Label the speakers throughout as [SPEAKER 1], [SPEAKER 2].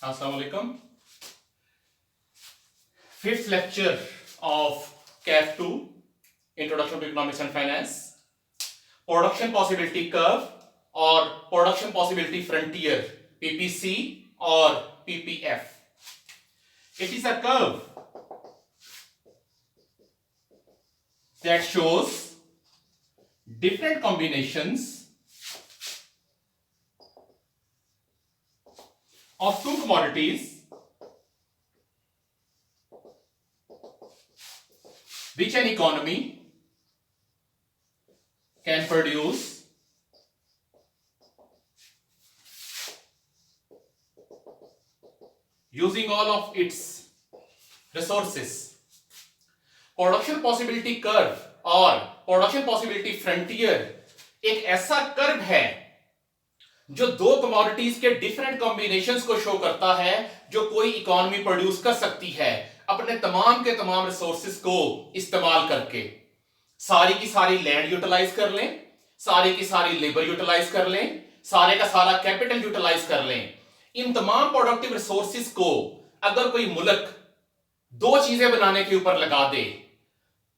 [SPEAKER 1] Assalamu alaikum. Fifth lecture of CAF 2, Introduction to Economics and Finance. Production Possibility Curve or Production Possibility Frontier, PPC or PPF. It is a curve that shows different combinations of two commodities which an economy can produce using all of its resources. Production possibility curve और production possibility frontier एक ऐसा curve है जो दो commodities के different combinations को show करता है जो कोई इकोनॉमी प्रोड्यूस कर सकती है अपने तमाम के तमाम रिसोर्सेज को इस्तेमाल करके। सारी की सारी लैंड यूटिलाइज कर लें, सारी की सारी लेबर यूटिलाइज कर लें, सारे का सारा कैपिटल यूटिलाइज कर लें। इन तमाम प्रोडक्टिव रिसोर्सेज को अगर कोई मुल्क दो चीजें बनाने के ऊपर लगा दे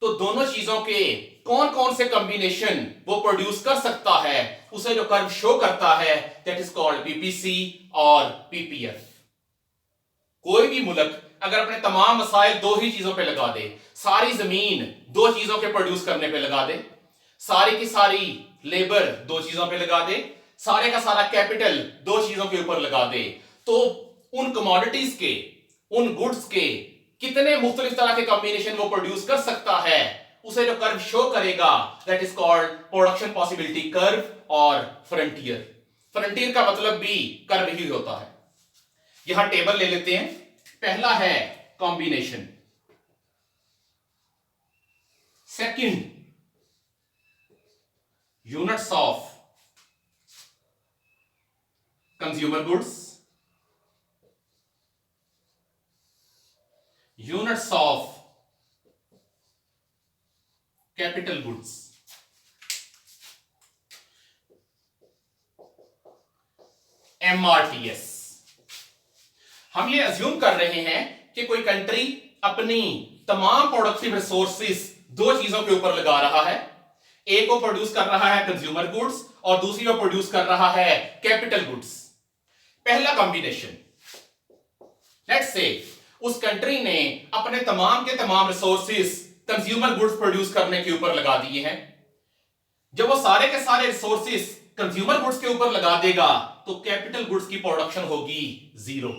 [SPEAKER 1] तो दोनों चीजों के कौन कौन से कॉम्बिनेशन वो प्रोड्यूस कर सकता है, उसे जो कर्व शो करता है दैट इज कॉल्ड पीपीसी और पीपीएफ। कोई भी मुल्क अगर अपने तमाम मसाइल दो ही चीजों पे लगा दे, सारी जमीन दो चीजों के प्रोड्यूस करने पे लगा दे, सारी की सारी लेबर दो चीजों पे लगा दे, सारे का सारा कैपिटल दो चीजों के ऊपर लगा दे, तो उन कमोडिटीज के, उन गुड्स के कितने मुख्तलिफ तरह के कॉम्बिनेशन वो प्रोड्यूस कर सकता है, उसे जो कर्व शो करेगा that is called production possibility curve और फ्रंटियर। फ्रंटियर का मतलब भी कर्व ही होता है। यहां टेबल ले लेते हैं। पहला है combination, second units of consumer goods, units of capital goods, MRTS। हम ये अज्यूम कर रहे हैं कि कोई कंट्री अपनी तमाम प्रोडक्टिव रिसोर्सेज दो चीजों के ऊपर लगा रहा है। एक को प्रोड्यूस कर रहा है कंज्यूमर गुड्स और दूसरी को प्रोड्यूस कर रहा है कैपिटल गुड्स। पहला कॉम्बिनेशन, लेट्स से उस कंट्री ने अपने तमाम के तमाम रिसोर्सेज कंज्यूमर गुड्स प्रोड्यूस करने के ऊपर लगा दिए हैं। जब वो सारे के सारे रिसोर्सेज कंज्यूमर गुड्स के ऊपर लगा देगा तो कैपिटल गुड्स की प्रोडक्शन होगी जीरो।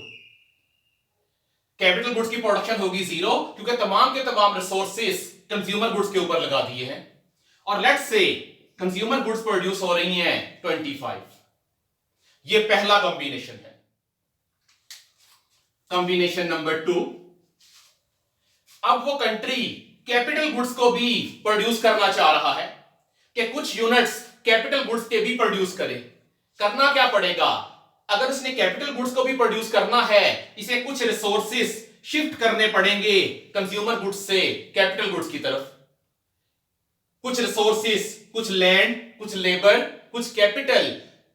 [SPEAKER 1] कैपिटल गुड्स की प्रोडक्शन होगी जीरो क्योंकि तमाम के तमाम रिसोर्सेज कंज्यूमर गुड्स के ऊपर लगा दिए हैं। और let's say consumer goods produce हो रही हैं 25। ये पहला कॉम्बिनेशन है। कॉम्बिनेशन नंबर 2, अब वो कंट्री कैपिटल गुड्स को भी प्रोड्यूस करना चाह रहा है कि कुछ यूनिट्स कैपिटल गुड्स के भी प्रोड्यूस करे। करना क्या पड़ेगा? अगर उसने कैपिटल गुड्स को भी प्रोड्यूस करना है, इसे कुछ रिसोर्सेज शिफ्ट करने पड़ेंगे कंज्यूमर गुड्स से कैपिटल गुड्स की तरफ। कुछ रिसोर्सेज, कुछ लैंड, कुछ लेबर, कुछ कैपिटल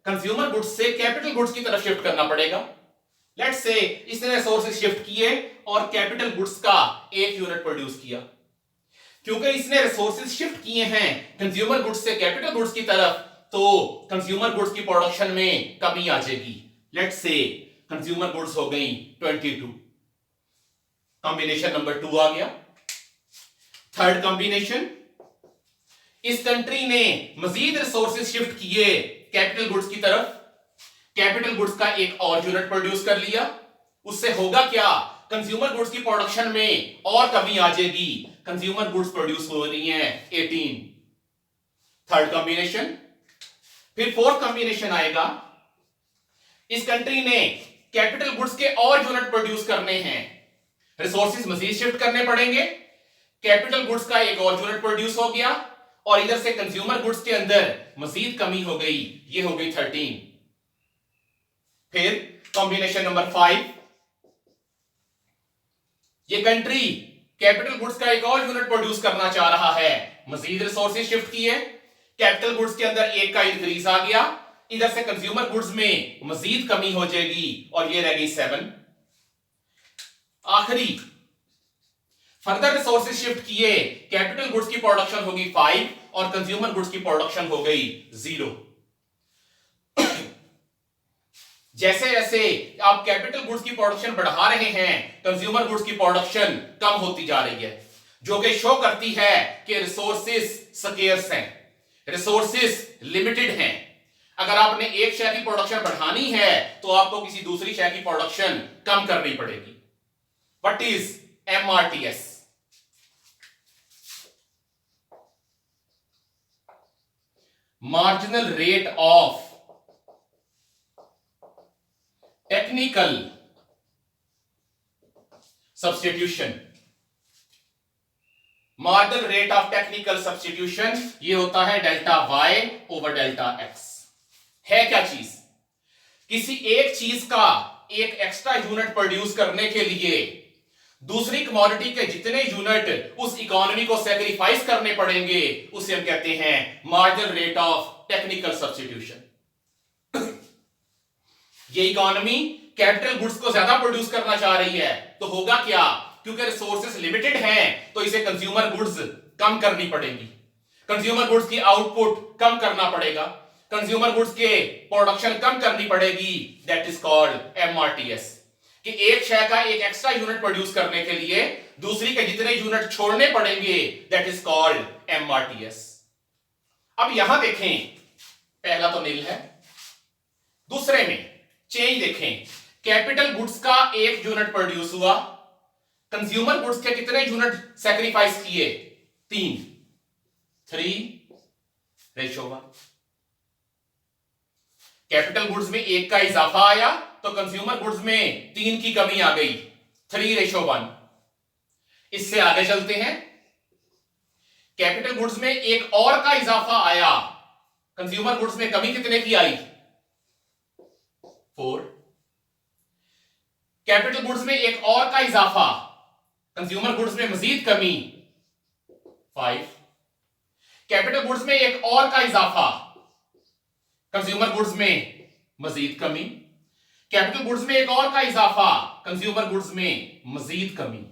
[SPEAKER 1] कंज्यूमर गुड्स से कैपिटल गुड्स की तरफ शिफ्ट करना पड़ेगा। लेट्स से इसने रिसोर्सेज शिफ्ट किए और कैपिटल गुड्स का एक यूनिट प्रोड्यूस किया। क्योंकि इसने रिसोर्सेज शिफ्ट किए हैं कंज्यूमर गुड्स से कैपिटल गुड्स की तरफ, तो कंज्यूमर गुड्स की प्रोडक्शन में कमी आ जाएगी। लेट्स से कंज्यूमर गुड्स हो गई 22। कॉम्बिनेशन नंबर 2 आ गया। थर्ड कॉम्बिनेशन, इस कंट्री ने मजीद रिसोर्सेज शिफ्ट किए कैपिटल गुड्स की तरफ, कैपिटल गुड्स का एक और यूनिट प्रोड्यूस कर लिया। उससे होगा क्या? कंज्यूमर गुड्स की प्रोडक्शन में और कमी आ जाएगी। कंज्यूमर गुड्स प्रोड्यूस हो रही हैं 18। Third combination. फिर फोर्थ कॉम्बिनेशन आएगा, इस कंट्री ने कैपिटल गुड्स के और यूनिट प्रोड्यूस करने हैं, रिसोर्सेज मजीद शिफ्ट करने पड़ेंगे, कैपिटल गुड्स का एक और यूनिट प्रोड्यूस हो गया और इधर से कंज्यूमर गुड्स के अंदर मजीद कमी हो गई, ये हो गई 13। फिर कॉम्बिनेशन नंबर 5, ये कंट्री कैपिटल गुड्स का एक और यूनिट प्रोड्यूस करना चाह रहा है, मजीद रिसोर्सेज शिफ्ट किए, कैपिटल गुड्स के अंदर एक का इंक्रीज आ गया, इधर से कंज्यूमर गुड्स में मजीद कमी हो जाएगी और ये रह गई 7। आखिरी फर्दर रिसोर्सेज शिफ्ट किए, कैपिटल गुड्स की प्रोडक्शन होगी 5 और कंज्यूमर गुड्स की प्रोडक्शन हो गई 0। जैसे जैसे आप कैपिटल गुड्स की प्रोडक्शन बढ़ा रहे हैं, कंज्यूमर गुड्स की प्रोडक्शन कम होती जा रही है, जो कि शो करती है कि रिसोर्सेज स्केर्स हैं, रिसोर्सेज लिमिटेड हैं। अगर आपने एक शेयर की प्रोडक्शन बढ़ानी है तो आपको किसी दूसरी शेयर की प्रोडक्शन कम करनी पड़ेगी। What is MRTS? Marginal rate of technical substitution. Marginal rate of technical substitution ये होता है delta Y over delta X। है क्या चीज? किसी एक चीज का एक एक्स्ट्रा यूनिट प्रोड्यूस करने के लिए दूसरी कमोडिटी के जितने यूनिट उस इकोनॉमी को सैक्रिफाइस करने पड़ेंगे उसे हम कहते हैं marginal rate of technical substitution. ये इकोनॉमी कैपिटल गुड्स को ज्यादा प्रोड्यूस करना चाह रही है तो होगा क्या? क्योंकि रिसोर्सेज लिमिटेड हैं तो इसे कंज्यूमर गुड्स कम करनी पड़ेगी, कंज्यूमर गुड्स की आउटपुट कम करना पड़ेगा, कंज्यूमर गुड्स के प्रोडक्शन कम करनी पड़ेगी। That is called MRTS। कि एक शेयर का एक एक्स्ट्रा यूनिट प्रोड्यूस करने के लिए दूसरी के जितने यूनिट छोड़ने पड़ेंगे, दैट इज कॉल्ड MRTS। अब यहां देखें, पहला तो नील है, दूसरे में चेंज देखें, कैपिटल गुड्स का एक यूनिट प्रोड्यूस हुआ, कंज्यूमर गुड्स के कितने यूनिट सैक्रिफाइस किए? 3, 3:1। कैपिटल गुड्स में एक का इजाफा आया तो कंज्यूमर गुड्स में 3 की कमी आ गई, 3:1। इससे आगे चलते हैं, कैपिटल गुड्स में एक और का इजाफा आया, कंज्यूमर गुड्स में कमी कितने की आई? 4। कैपिटल गुड्स में एक और का इजाफा, कंज्यूमर गुड्स में मजीद कमी, 5। कैपिटल गुड्स में एक और का इजाफा, कंज्यूमर गुड्स में मजीद कमी, कैपिटल गुड्स में एक और का इजाफा, कंज्यूमर गुड्स में मजीद कमी।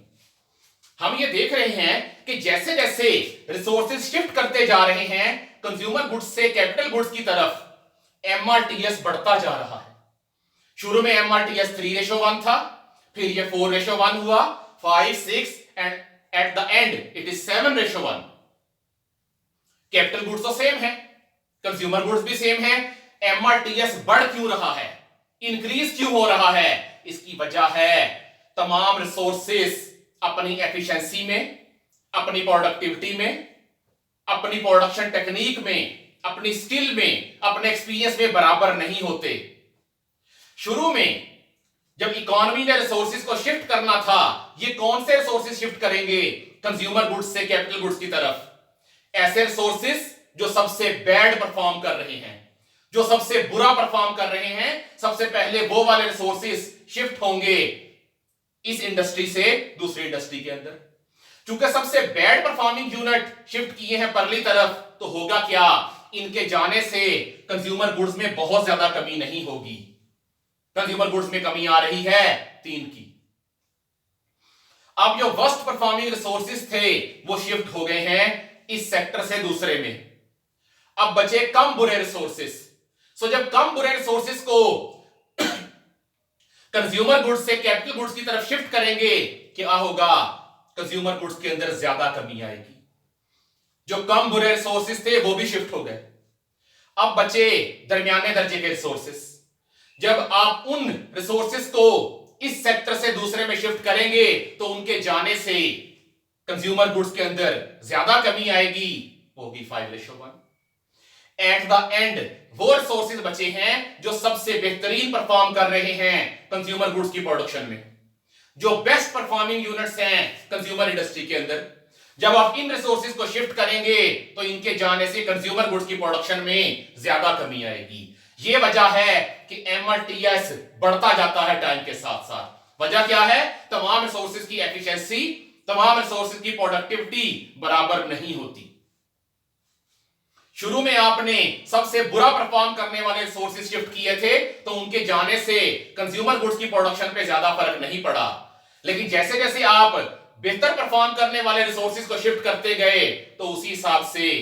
[SPEAKER 1] हम ये देख रहे हैं कि जैसे जैसे रिसोर्सेज शिफ्ट करते जा रहे हैं कंज्यूमर गुड्स से कैपिटल गुड्स की तरफ, MRTS बढ़ता जा रहा है। शुरू में MRTS 3:1 था, फिर ये 4:1 हुआ, 5, 6 and eight the and it is 7:1। Capital goods तो सेम है, कंज्यूमर गुड्स भी सेम है, MRTS बढ़ क्यों रहा है, इंक्रीज क्यों हो रहा है? इसकी वजह है तमाम रिसोर्सेस अपनी एफिशिएंसी में, अपनी प्रोडक्टिविटी में, अपनी प्रोडक्शन टेक्निक में, अपनी स्किल में, अपने एक्सपीरियंस में बराबर नहीं होते। शुरू में जब इकोनॉमी ने रिसोर्सेज को शिफ्ट करना था, ये कौन से रिसोर्सेज शिफ्ट करेंगे कंज्यूमर गुड्स से कैपिटल गुड्स की तरफ? ऐसे रिसोर्सेज जो सबसे बैड परफॉर्म कर रहे हैं, जो सबसे बुरा परफॉर्म कर रहे हैं, सबसे पहले वो वाले रिसोर्सेज शिफ्ट होंगे इस इंडस्ट्री से दूसरी इंडस्ट्री के अंदर। क्योंकि सबसे बैड परफॉर्मिंग यूनिट शिफ्ट किए हैं परली तरफ, तो होगा क्या? इनके जाने से कंज्यूमर गुड्स में बहुत ज्यादा कमी नहीं होगी। कंज्यूमर गुड्स में कमी आ रही है 3 की। अब जो वर्स्ट परफॉर्मिंग रिसोर्सेज थे वो शिफ्ट हो गए हैं इस सेक्टर से दूसरे में। अब बचे कम बुरे रिसोर्सेज। सो जब कम बुरे रिसोर्सेज को कंज्यूमर गुड्स से कैपिटल गुड्स की तरफ शिफ्ट करेंगे, क्या होगा? कंज्यूमर गुड्स के अंदर ज्यादा कमी आएगी। जो कम बुरे रिसोर्सेज थे वो भी शिफ्ट हो गए। अब बचे दरमियाने दर्जे के रिसोर्सेज। जब आप उन रिसोर्सेज को इस सेक्टर से दूसरे में शिफ्ट करेंगे तो उनके जाने से कंज्यूमर गुड्स के अंदर ज्यादा कमी आएगी, होगी 5:1। एट द एंड वो रिसोर्सेज बचे हैं जो सबसे बेहतरीन परफॉर्म कर रहे हैं कंज्यूमर गुड्स की प्रोडक्शन में, जो बेस्ट परफॉर्मिंग यूनिट्स हैं कंज्यूमर इंडस्ट्री के अंदर। जब आप इन रिसोर्सेज को शिफ्ट करेंगे तो इनके जाने से कंज्यूमर गुड्स की प्रोडक्शन में ज्यादा कमी आएगी। ये वजह है कि MRTS बढ़ता जाता है टाइम के साथ साथ। वजह क्या है? तमाम रिसोर्सेज की एफिशिएंसी, तमाम रिसोर्सेज की प्रोडक्टिविटी बराबर नहीं होती। शुरू में आपने सबसे बुरा परफॉर्म करने वाले रिसोर्सेज शिफ्ट किए थे तो उनके जाने से कंज्यूमर गुड्स की प्रोडक्शन पे ज्यादा फर्क नहीं पड़ा, लेकिन जैसे जैसे आप बेहतर परफॉर्म करने वाले रिसोर्सेज को शिफ्ट करते गए तो उसी हिसाब से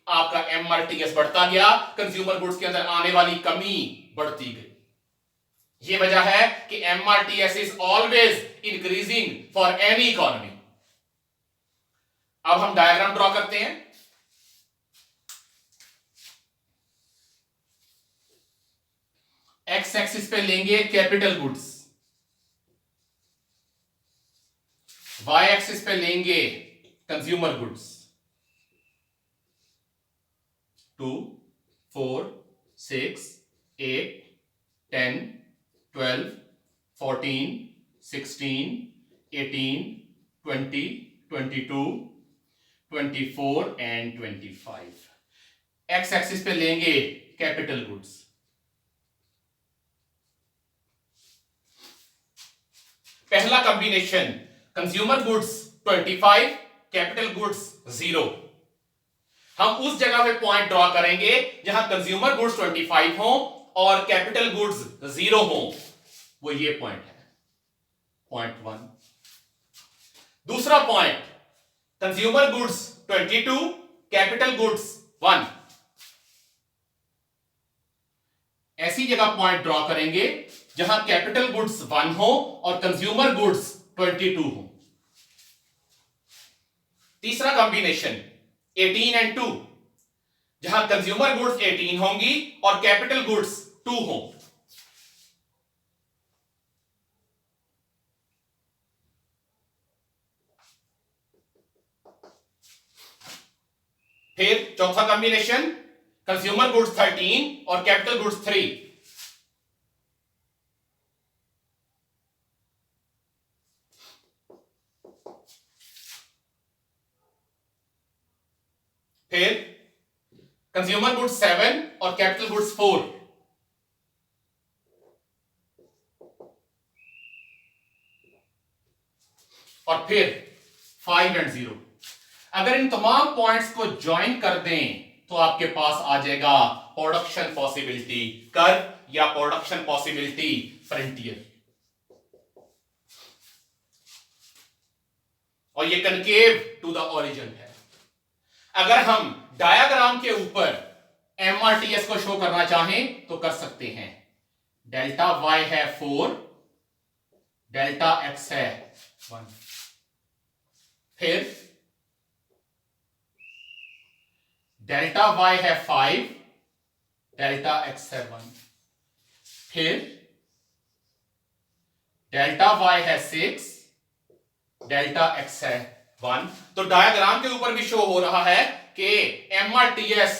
[SPEAKER 1] आपका एमआरटीएस बढ़ता गया, कंज्यूमर गुड्स के अंदर आने वाली कमी बढ़ती गई। यह वजह है कि MRTS is always increasing for any economy. अब हम डायग्राम ड्रॉ करते हैं। एक्स एक्सिस पे लेंगे कैपिटल गुड्स, वाई एक्सिस पे लेंगे consumer goods. 2, 4, 6, 8, 10, 12, 14, 16, 18, 20, 22, 24 and 25। X axis पे लेंगे कैपिटल गुड्स। पहला combination consumer goods 25, capital goods 0। हम उस जगह पे पॉइंट ड्रॉ करेंगे जहां कंज्यूमर गुड्स 25 हो और कैपिटल गुड्स 0 हो, वो ये पॉइंट है, पॉइंट 1। दूसरा point consumer goods 22, capital goods 1। ऐसी जगह पॉइंट ड्रॉ करेंगे जहां कैपिटल गुड्स 1 हो और कंज्यूमर गुड्स 22 हो। तीसरा कॉम्बिनेशन 18 एंड 2, जहां कंज्यूमर गुड्स 18 होंगी और कैपिटल गुड्स 2 हो। फिर चौथा कॉम्बिनेशन कंज्यूमर गुड्स 13 और कैपिटल गुड्स 3। फिर कंज्यूमर गुड्स 7 और कैपिटल गुड्स 4। और फिर 5 एंड 0। अगर इन तमाम पॉइंट्स को ज्वाइन कर दें तो आपके पास आ जाएगा प्रोडक्शन पॉसिबिलिटी कर्व या प्रोडक्शन पॉसिबिलिटी फ्रंटियर। और ये कनकेव टू द ओरिजिन है। अगर हम डायग्राम के ऊपर एमआरटीएस को शो करना चाहें तो कर सकते हैं। डेल्टा वाई है 4, डेल्टा एक्स है 1। फिर डेल्टा वाई है 5, डेल्टा एक्स है 1। फिर डेल्टा वाई है 6, डेल्टा एक्स है 1। तो डायग्राम के ऊपर भी शो हो रहा है कि एमआरटीएस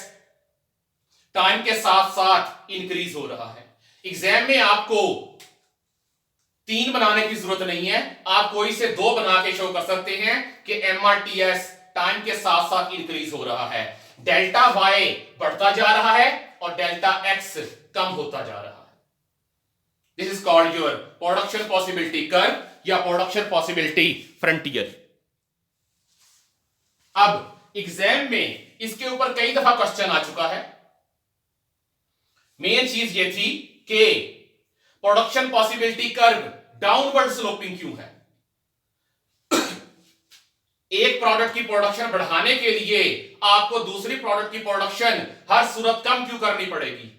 [SPEAKER 1] टाइम के साथ साथ इंक्रीज हो रहा है। एग्जाम में आपको 3 बनाने की जरूरत नहीं है, आप कोई से 2 बना के शो कर सकते हैं कि एमआरटीएस टाइम के साथ साथ इंक्रीज हो रहा है। डेल्टा वाई बढ़ता जा रहा है और डेल्टा एक्स कम होता जा रहा है। This is called your production possibility curve या प्रोडक्शन पॉसिबिलिटी फ्रंटियर। अब एग्जाम में इसके ऊपर कई दफा क्वेश्चन आ चुका है। मेन चीज ये थी कि production possibility curve downward sloping क्यों है। एक प्रोडक्ट की प्रोडक्शन बढ़ाने के लिए आपको दूसरी प्रोडक्ट की प्रोडक्शन हर सूरत कम क्यों करनी पड़ेगी।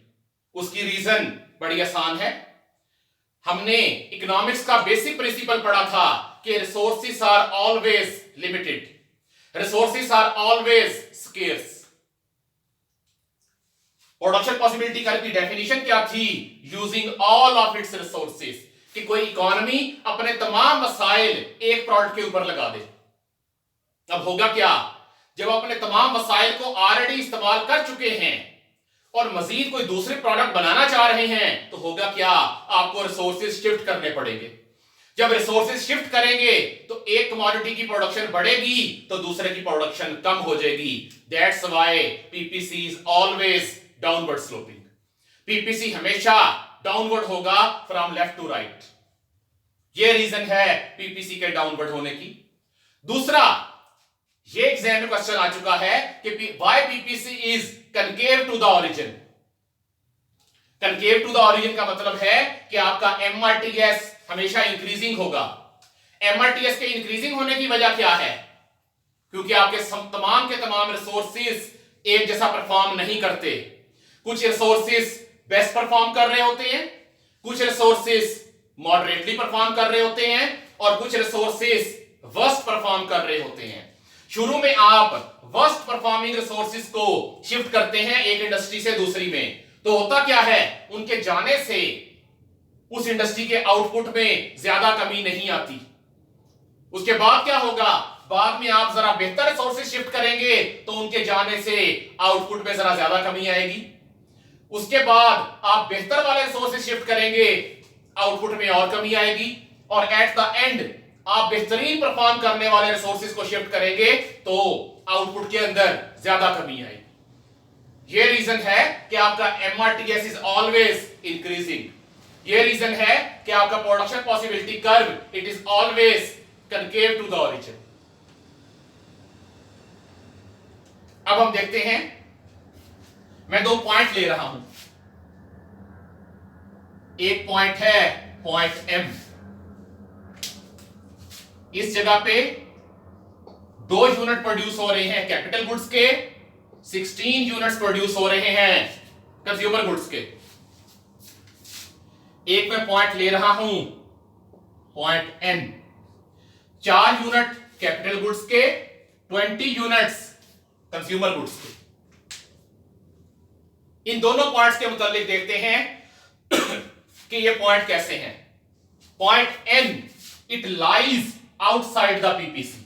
[SPEAKER 1] उसकी रीजन बड़ी आसान है। हमने इकोनॉमिक्स का बेसिक प्रिंसिपल पढ़ा था कि resources are always limited, resources are always scarce. Production possibility curve की डेफिनेशन क्या थी? Using all of its resources, कि कोई इकोनॉमी अपने तमाम वसाइल एक प्रोडक्ट के ऊपर लगा दे। अब होगा क्या, जब अपने तमाम वसाइल को ऑलरेडी इस्तेमाल कर चुके हैं और मजीद कोई दूसरे प्रोडक्ट बनाना चाह रहे हैं तो होगा क्या, आपको रिसोर्सेज शिफ्ट करने पड़ेंगे। जब रिसोर्सेज शिफ्ट करेंगे तो एक कमोडिटी की प्रोडक्शन बढ़ेगी तो दूसरे की प्रोडक्शन कम हो जाएगी। That's why PPC is always downward sloping. PPC हमेशा डाउनवर्ड होगा फ्रॉम लेफ्ट टू राइट। यह रीजन है पीपीसी के डाउनवर्ड होने की। दूसरा, ये एग्जाम में क्वेश्चन आ चुका है कि why PPC is concave to the origin. Concave to the origin का मतलब है कि आपका एमआरटीएस हमेशा इंक्रीजिंग होगा। एमआरटीएस के इंक्रीजिंग होने की वजह क्या है? क्योंकि आपके तमाम के तमाम रिसोर्सेज एक जैसा परफॉर्म नहीं करते। कुछ रिसोर्सेज बेस्ट परफॉर्म कर रहे होते हैं, कुछ रिसोर्सेज मॉडरेटली परफॉर्म कर रहे होते हैं और कुछ रिसोर्सेज वर्स्ट परफॉर्म कर रहे होते हैं। शुरू में आप वर्स्ट परफॉर्मिंग रिसोर्सेज को शिफ्ट करते हैं एक इंडस्ट्री से दूसरी में, तो होता क्या है, उनके जाने से उस इंडस्ट्री के आउटपुट में ज्यादा कमी नहीं आती। उसके बाद क्या होगा, बाद में आप जरा बेहतर रिसोर्सेज शिफ्ट करेंगे तो उनके जाने से आउटपुट में जरा ज्यादा कमी आएगी। उसके बाद आप बेहतर वाले रिसोर्सेज शिफ्ट करेंगे, आउटपुट में और कमी आएगी, और एट द एंड आप बेहतरीन परफॉर्म करने वाले रिसोर्सेज को शिफ्ट करेंगे तो आउटपुट के अंदर ज्यादा कमी आएगी। ये रीजन है कि आपका एमआरटीएस इज ऑलवेज इंक्रीजिंग। ये रीजन है कि आपका production possibility curve it is always concave to the origin. अब हम देखते हैं, मैं 2 पॉइंट ले रहा हूं। एक पॉइंट है पॉइंट एम, इस जगह पे 2 यूनिट प्रोड्यूस हो रहे हैं कैपिटल गुड्स के, 16 यूनिट्स प्रोड्यूस हो रहे हैं कंज्यूमर गुड्स के। एक मैं पॉइंट ले रहा हूं point N, 4 unit capital goods के, 20 यूनिट्स कंज्यूमर गुड्स के। इन दोनों पॉइंट्स के मुताबिक देखते हैं कि ये पॉइंट कैसे हैं। Point N it lies outside the PPC,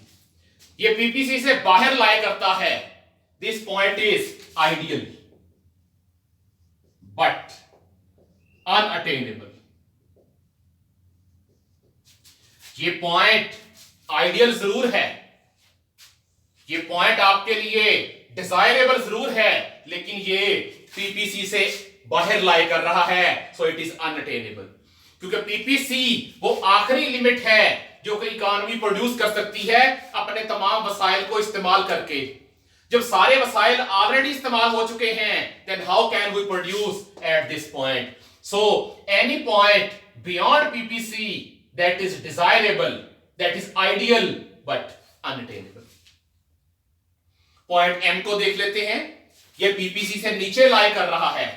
[SPEAKER 1] ये पीपीसी से बाहर लाया करता है। This point is ideal but unattainable. ये पॉइंट आइडियल जरूर है, ये पॉइंट आपके लिए डिजायरेबल जरूर है, लेकिन ये पीपीसी से बाहर लाई कर रहा है, सो इट इज अनअटेनेबल। क्योंकि पीपीसी वो आखिरी लिमिट है जो कि इकोनॉमी प्रोड्यूस कर सकती है अपने तमाम वसाइल को इस्तेमाल करके। जब सारे वसाइल ऑलरेडी इस्तेमाल हो चुके हैं, then how can we produce at this point? So any point beyond PPC that is desirable, that is ideal but unattainable. Point M को देख लेते हैं। यह पीपीसी से नीचे लाई कर रहा है।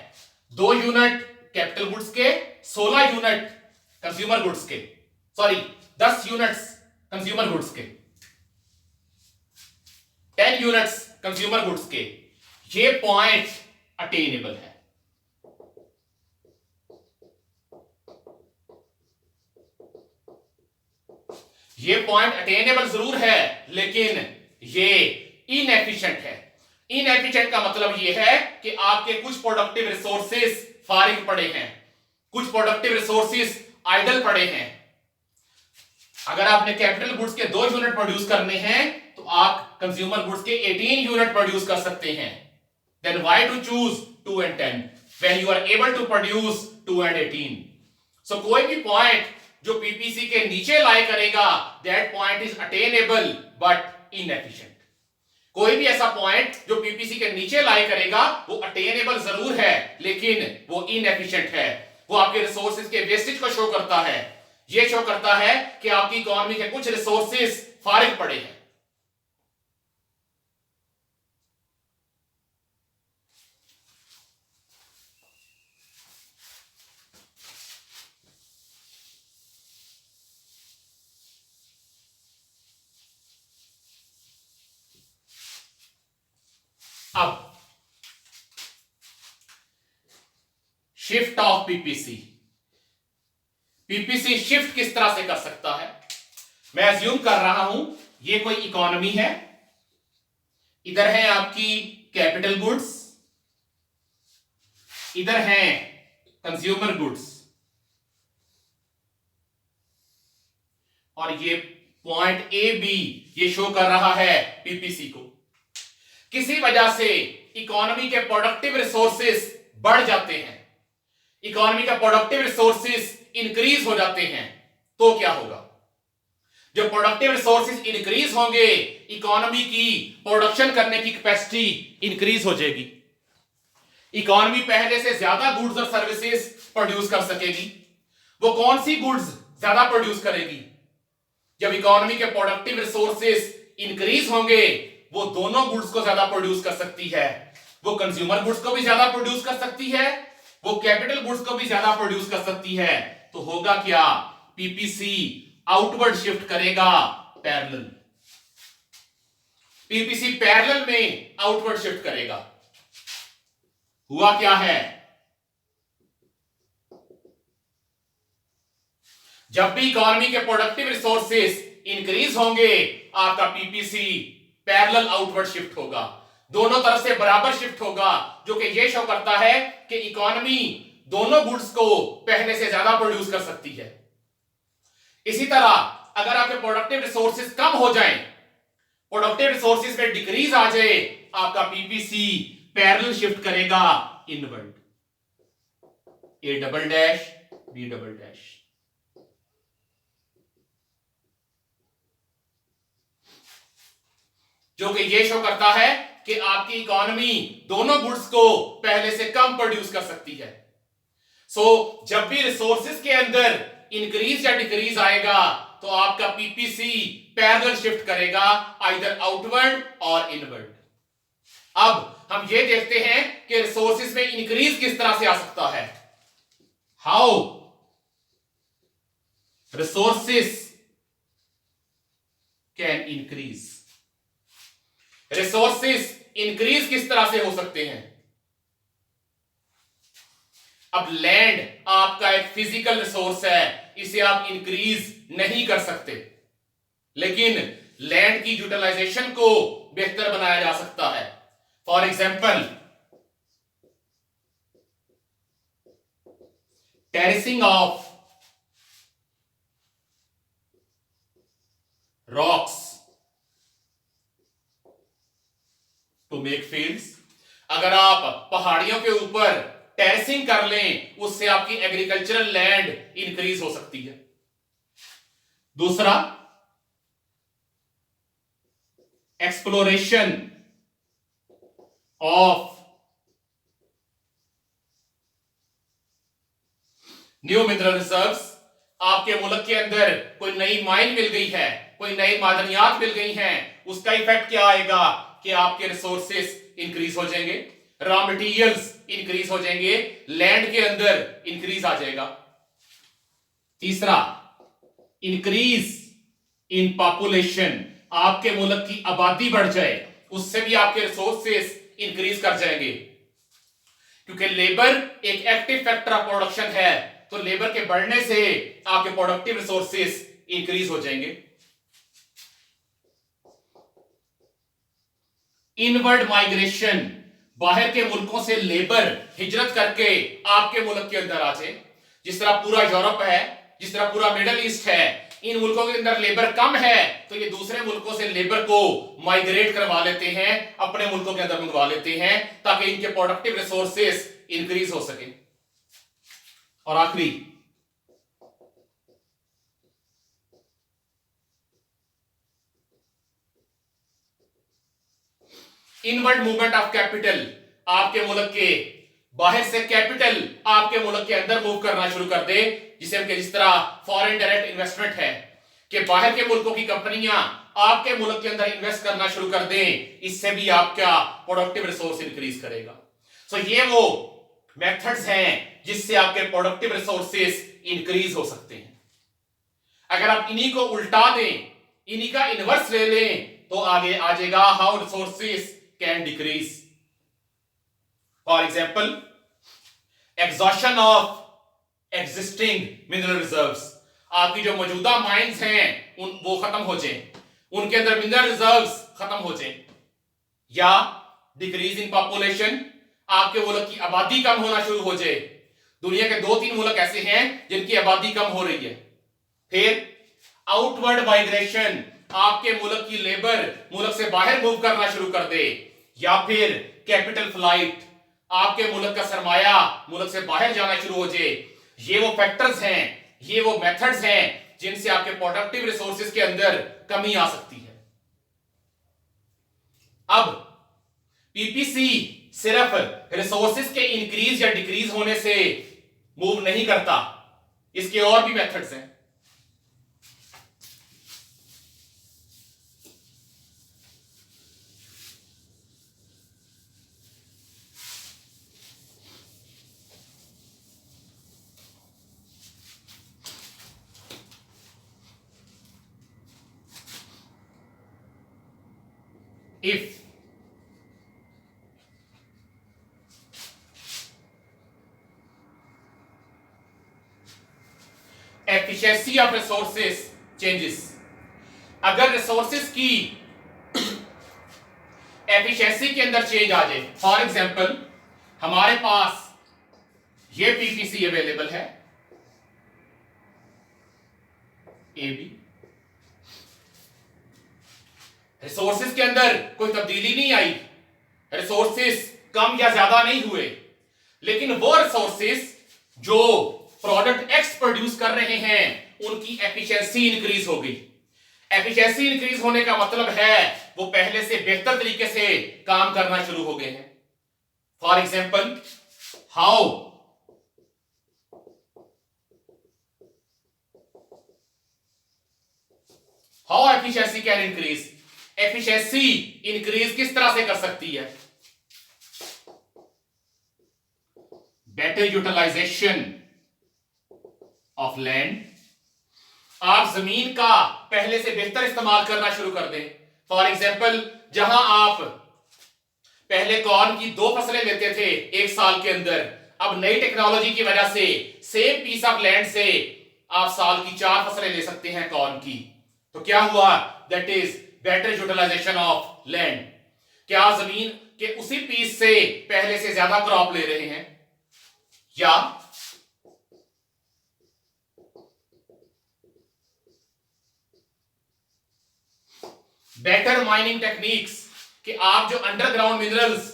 [SPEAKER 1] 2 यूनिट कैपिटल गुड्स के, 16 यूनिट कंज्यूमर गुड्स के, सॉरी 10 यूनिट्स कंज्यूमर गुड्स के, 10 यूनिट्स कंज्यूमर गुड्स के। ये पॉइंट अटेनेबल है। ये पॉइंट अटेनेबल जरूर है, लेकिन ये इनएफिशिएंट है। इनएफिशिएंट का मतलब ये है कि आपके कुछ प्रोडक्टिव रिसोर्सेज फारिग पड़े हैं, कुछ प्रोडक्टिव रिसोर्सेज आइडल पड़े हैं। अगर आपने कैपिटल गुड्स के 2 यूनिट प्रोड्यूस करने हैं तो आप कंज्यूमर गुड्स के 18 यूनिट प्रोड्यूस कर सकते हैं। Then why to choose 2 and 10 when you are able to produce 2 and 18? So कोई भी पॉइंट जो पीपीसी के नीचे लाई करेगा, that point is attainable but inefficient. कोई भी ऐसा पॉइंट जो पीपीसी के नीचे लाई करेगा वो अटेनेबल जरूर है, लेकिन वो इनएफिशिएंट है। वो आपके रिसोर्सेज के वेस्टेज को शो करता है। ये शो करता है कि आपकी इकोनॉमी के कुछ रिसोर्सेज फारिग पड़े हैं। अब shift of PPC, PPC shift किस तरह से कर सकता है? मैं अज्यूम कर रहा हूं ये कोई इकोनॉमी है, इधर है आपकी कैपिटल गुड्स, इधर है कंज्यूमर गुड्स, और ये पॉइंट ए बी ये शो कर रहा है पीपीसी को। किसी वजह से इकोनॉमी के प्रोडक्टिव रिसोर्सेज बढ़ जाते हैं, इकोनॉमी का प्रोडक्टिव रिसोर्सेज इंक्रीज हो जाते हैं, तो क्या होगा? जो प्रोडक्टिव रिसोर्सेज इंक्रीज होंगे, इकोनॉमी की प्रोडक्शन करने की कैपेसिटी इंक्रीज हो जाएगी। इकोनॉमी पहले से ज्यादा गुड्स और सर्विसेज प्रोड्यूस कर सकेगी। वो कौन सी गुड्स ज्यादा प्रोड्यूस करेगी? जब इकोनॉमी के प्रोडक्टिव रिसोर्सेज इंक्रीज होंगे, वो दोनों गुड्स को ज्यादा प्रोड्यूस कर सकती है। वो कंज्यूमर गुड्स को भी ज्यादा प्रोड्यूस कर सकती है, वो कैपिटल गुड्स को भी ज्यादा प्रोड्यूस कर सकती है। तो होगा क्या? पीपीसी आउटवर्ड शिफ्ट करेगा पैरेलल। पीपीसी पैरेलल में आउटवर्ड शिफ्ट करेगा। हुआ क्या है? जब भी इकोनॉमी के प्रोडक्टिव रिसोर्सेज इंक्रीज होंगे, आपका पीपीसी पैरेलल आउटवर्ड शिफ्ट होगा, दोनों तरफ से बराबर शिफ्ट होगा, जो कि यह शो करता है कि इकोनॉमी दोनों गुड्स को पहले से ज्यादा प्रोड्यूस कर सकती है। इसी तरह अगर आपके प्रोडक्टिव रिसोर्सेज कम हो जाएं, प्रोडक्टिव रिसोर्सेज में डिक्रीज आ जाए, आपका पीपीसी पैरेलल शिफ्ट करेगा inward. A double dash B double dash. जो कि यह शो करता है कि आपकी इकोनॉमी दोनों गुड्स को पहले से कम प्रोड्यूस कर सकती है। जब भी रिसोर्सेज के अंदर इंक्रीज या डिक्रीज आएगा, तो आपका पीपीसी पैरेलल शिफ्ट करेगा आइदर आउटवर्ड और इनवर्ड। अब हम ये देखते हैं कि रिसोर्सेज में इंक्रीज किस तरह से आ सकता है। How resources can increase. Resources increase किस तरह से हो सकते हैं? अब लैंड आपका एक फिजिकल रिसोर्स है, इसे आप इंक्रीज नहीं कर सकते, लेकिन लैंड की यूटिलाइजेशन को बेहतर बनाया जा सकता है। For example, terracing of rocks to make fields. अगर आप पहाड़ियों के ऊपर टेरेसिंग कर लें, उससे आपकी एग्रीकल्चरल लैंड इंक्रीज हो सकती है। दूसरा, exploration of new mineral reserves. आपके मुल्क के अंदर कोई नई माइन मिल गई है, कोई नई मादनियात मिल गई हैं, उसका इफेक्ट क्या आएगा कि आपके रिसोर्सेस इंक्रीज हो जाएंगे, रॉ मटेरियल्स इंक्रीज हो जाएंगे, लैंड के अंदर इंक्रीज आ जाएगा। तीसरा, इंक्रीज इन पॉपुलेशन। आपके मुल्क की आबादी बढ़ जाए, उससे भी आपके रिसोर्सेस इंक्रीज कर जाएंगे, क्योंकि लेबर एक एक्टिव फैक्टर ऑफ प्रोडक्शन है। तो लेबर के बढ़ने से आपके प्रोडक्टिव रिसोर्सेस इंक्रीज हो जाएंगे। इनवर्ड माइग्रेशन, बाहर के मुल्कों से लेबर हिजरत करके आपके मुल्क के अंदर आ जाए। जिस तरह पूरा यूरोप है, जिस तरह पूरा मिडिल ईस्ट है, इन मुल्कों के अंदर लेबर कम है, तो ये दूसरे मुल्कों से लेबर को माइग्रेट करवा लेते हैं, अपने मुल्कों के अंदर मंगवा लेते हैं, ताकि इनके प्रोडक्टिव रिसोर्सेस इंक्रीज हो सके। और आखिरी, इनवर्ड मूवमेंट ऑफ कैपिटल। आपके मुल्क के बाहर से कैपिटल आपके मुल्क के अंदर मूव करना शुरू कर दे, जिस तरह फॉरेन डायरेक्ट इन्वेस्टमेंट है कि बाहर के मुल्कों की कंपनियां आपके मुल्क के अंदर इन्वेस्ट करना शुरू कर दें, इससे भी आपका प्रोडक्टिव रिसोर्स इंक्रीज करेगा। ये वो मेथड्स हैं जिससे आपके प्रोडक्टिव रिसोर्सेस इंक्रीज हो सकते हैं। अगर आप इन्हीं को उल्टा दें, इन्हीं का इनवर्स ले लें, तो आगे आ जाएगा how resources can decrease. For example, exhaustion of existing mineral reserves. आपकी जो मौजूदा माइंस हैं वो खत्म हो जाए, उनके अंदर मिनरल रिजर्व्स खत्म हो जाए। या डिक्रीज इन पॉपुलेशन, आपके मुल्क की आबादी कम होना शुरू हो जाए। दुनिया के 2-3 मुल्क ऐसे हैं जिनकी आबादी कम हो रही है। फिर आउटवर्ड माइग्रेशन, आपके मुल्क की लेबर मुल्क से बाहर मूव करना शुरू कर दे। या फिर कैपिटल फ्लाइट, आपके मुल्क का सरमाया मुल्क से बाहर जाना शुरू हो जाए। ये वो फैक्टर्स हैं, ये वो मेथड्स हैं जिनसे आपके प्रोडक्टिव रिसोर्सेज के अंदर कमी आ सकती है। अब पीपीसी सिर्फ रिसोर्सेज के इंक्रीज या डिक्रीज होने से मूव नहीं करता, इसके और भी मेथड्स हैं। If efficiency of resources changes, अगर रिसोर्सेज की एफिशिएंसी के अंदर चेंज आ जाए, फॉर एग्जांपल हमारे पास ये पीपीसी अवेलेबल है ए बी, रिसोर्सेज के अंदर कोई तब्दीली नहीं आई, रिसोर्सेज कम या ज्यादा नहीं हुए, लेकिन वो रिसोर्सेज जो प्रोडक्ट एक्स प्रोड्यूस कर रहे हैं उनकी एफिशिएंसी इंक्रीज हो गई। एफिशिएंसी इंक्रीज होने का मतलब है वो पहले से बेहतर तरीके से काम करना शुरू हो गए हैं। For example how efficiency can increase, efficiency increase किस तरह से कर सकती है? बेटर यूटिलाइजेशन ऑफ लैंड, आप जमीन का पहले से बेहतर इस्तेमाल करना शुरू कर दें। फॉर एग्जांपल जहां आप पहले कॉर्न की 2 फसलें लेते थे एक साल के अंदर, अब नई टेक्नोलॉजी की वजह से सेम पीस ऑफ लैंड से आप साल की 4 फसलें ले सकते हैं कॉर्न की। तो क्या हुआ? That is better utilization of land. क्या जमीन के उसी पीस से पहले से ज्यादा क्रॉप ले रहे हैं? या बेटर माइनिंग टेक्निक्स, कि आप जो अंडरग्राउंड मिनरल्स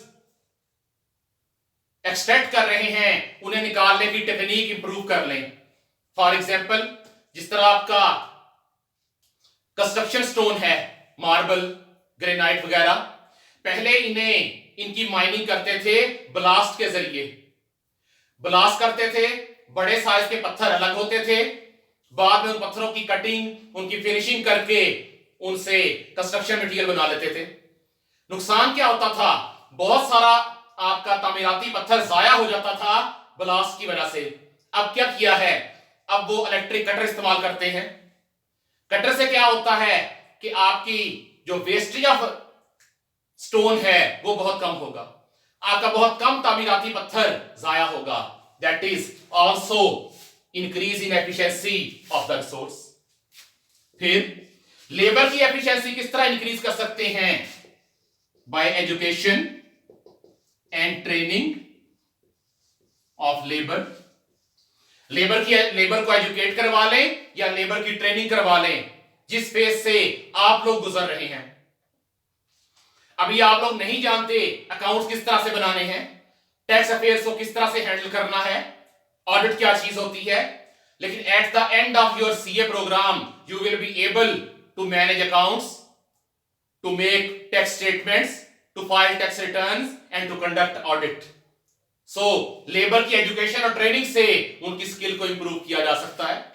[SPEAKER 1] एक्सट्रैक्ट कर रहे हैं उन्हें निकालने की टेक्निक इंप्रूव कर लें। फॉर एग्जांपल जिस तरह आपका कंस्ट्रक्शन स्टोन है, मार्बल, ग्रेनाइट वगैरह, पहले इनकी माइनिंग करते थे ब्लास्ट के जरिए, ब्लास्ट करते थे, बड़े साइज के पत्थर अलग होते थे, बाद में उन पत्थरों की कटिंग, उनकी फिनिशिंग करके उनसे कंस्ट्रक्शन मटेरियल बना लेते थे। नुकसान क्या होता था? बहुत सारा आपका तामीराती पत्थर जाया हो जाता था ब्लास्ट की वजह से। अब क्या किया है? अब वो इलेक्ट्रिक कटर इस्तेमाल करते हैं। कटर से क्या होता है कि आपकी जो वेस्टेज ऑफ स्टोन है वो बहुत कम होगा, आपका बहुत कम तामीराती पत्थर जाया होगा। That is also increase in efficiency of the resource. फिर लेबर की एफिशिएंसी किस तरह इंक्रीज कर सकते हैं? Bye education and training of labour. Labour को एजुकेट करवा लें या लेबर की ट्रेनिंग करवा लें जिस फेज से आप लोग गुजर रहे हैं। अभी आप लोग नहीं जानते अकाउंट्स किस तरह से बनाने हैं, टैक्स अफेयर्स को किस तरह से हैंडल करना है, ऑडिट क्या चीज होती है, लेकिन at the end of your CA program you will be able to manage accounts, to make tax statements, to file tax returns and to conduct audit. So labour की एजुकेशन और training से उनकी skill को improve किया जा सकता है।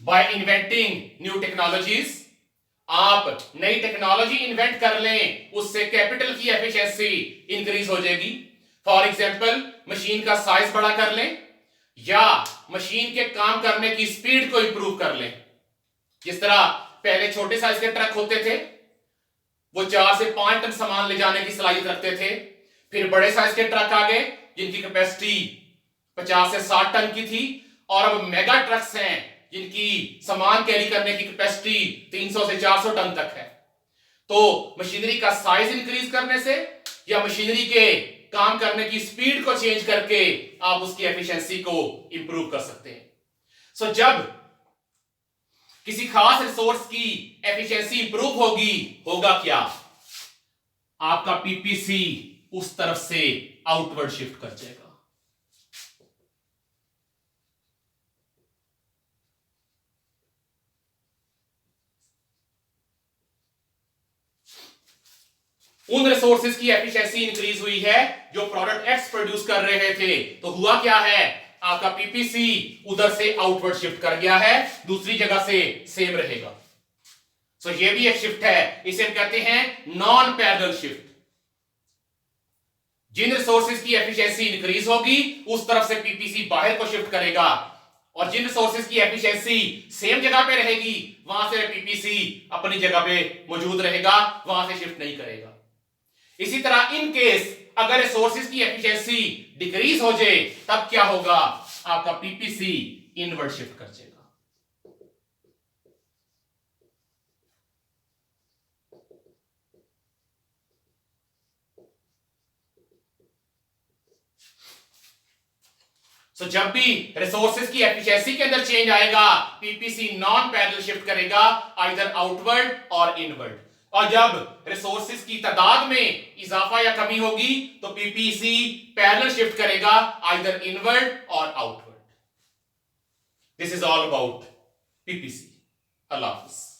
[SPEAKER 1] Bye inventing new technologies, आप नई टेक्नोलॉजी इन्वेंट कर लें, उससे कैपिटल की एफिशिएंसी इंक्रीज हो जाएगी। फॉर एग्जांपल मशीन का साइज बड़ा कर लें या मशीन के काम करने की स्पीड को इंप्रूव कर लें। जिस तरह पहले छोटे साइज के ट्रक होते थे, वो 4 से 5 टन सामान ले जाने की सलाहियत रखते थे। फिर बड़े साइज के ट्रक आ गए जिनकी कैपेसिटी 50 से 60 टन की थी, और अब मेगा ट्रक्स हैं जिनकी सामान कैरी करने की कैपेसिटी 300 से 400 टन तक है। तो मशीनरी का साइज इंक्रीज करने से या मशीनरी के काम करने की स्पीड को चेंज करके आप उसकी एफिशिएंसी को इंप्रूव कर सकते हैं। सो जब किसी खास रिसोर्स की एफिशिएंसी इंप्रूव होगी, होगा क्या? आपका पीपीसी उस तरफ से आउटवर्ड शिफ्ट कर जाएगा। उन रिसोर्सेज की एफिशिएंसी इंक्रीज हुई है जो प्रोडक्ट एक्स प्रोड्यूस कर रहे थे, तो हुआ क्या है, आपका पीपीसी उधर से आउटवर्ड शिफ्ट कर गया है, दूसरी जगह से सेम रहेगा। सो ये भी एक शिफ्ट है, इसे हम कहते हैं नॉन पैरेलल शिफ्ट। जिन रिसोर्सेज की एफिशिएंसी इंक्रीज होगी उस तरफ से पीपीसी बाहर को शिफ्ट करेगा, और जिन रिसोर्सेज की एफिशिएंसी सेम जगह पे रहेगी वहां से पीपीसी अपनी जगह पे मौजूद रहेगा, वहां से शिफ्ट नहीं करेगा। इसी तरह इन केस अगर रिसोर्सेज की एफिशिएंसी डिक्रीज हो जाए तब क्या होगा, आपका पीपीसी इनवर्ड शिफ्ट कर जाएगा। सो जब भी रिसोर्सेज की एफिशिएंसी के अंदर चेंज आएगा पीपीसी नॉन पैरेलल शिफ्ट करेगा, आइदर आउटवर्ड और इनवर्ड। और जब रिसोर्सेज की तादाद में इजाफा या कमी होगी तो पीपीसी पैरेलल शिफ्ट करेगा, आइदर इनवर्ड और outward. This is all about PPC. Allah Hafiz.